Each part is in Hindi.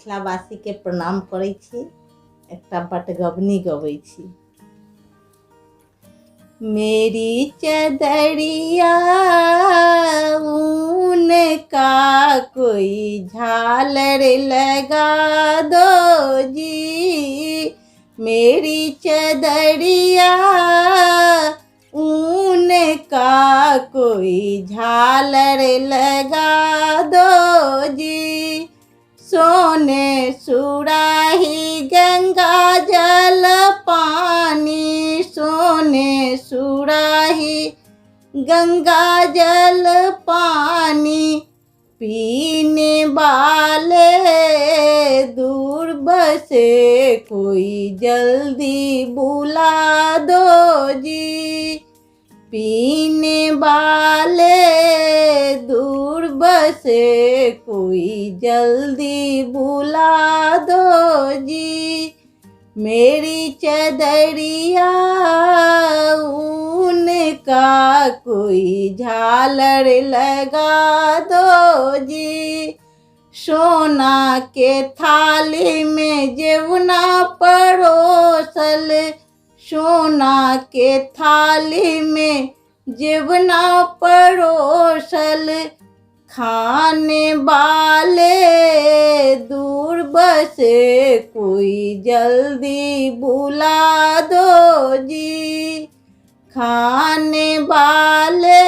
मिथिलावासी के प्रणाम करै छी। एकटा बटगबनी गबै छी। मेरी चदरिया ऊन का कोई झालर लगा दो जी। मेरी चदरिया ऊन का कोई झालर लगा दो जी। सोने सुराही गंगा जल पानी, सोने सुराही गंगा जल पानी, पीने वाले दूर बसे कोई जल्दी बुला दो जी। पीने वाले दूर बसे कोई जल्दी बुला दो जी। मेरी चदरिया ऊन का कोई झालर लगा दो जी। सोना के थाली में जेवना परोसल, सोना के थाली में जेवना परोसल, खाने वाले दूर बसे कोई जल्दी बुला दो जी। खाने वाले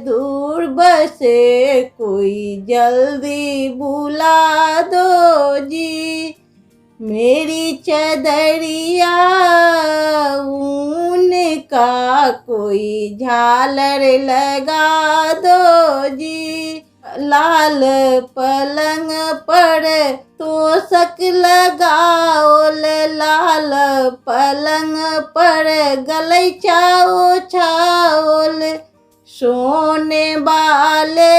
दूर बसे कोई जल्दी बुला दो जी। मेरी चदरिया ऊन का कोई झालर लगा दो जी। लाल पलंग पर तोशक लगाओ, लाल पलंग पर गलीचा ओछाओल, सोने वाले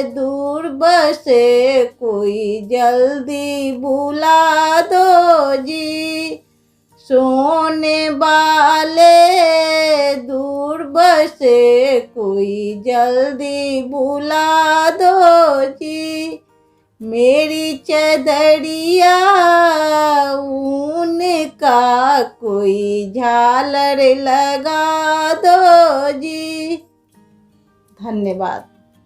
दूर बसे कोई जल्दी बुला दो जी। सोने वाले दूर बसे कोई जल्दी बुला दो जी। मेरी चदरिया ऊन का कोई झालर लगा दो जी। धन्यवाद।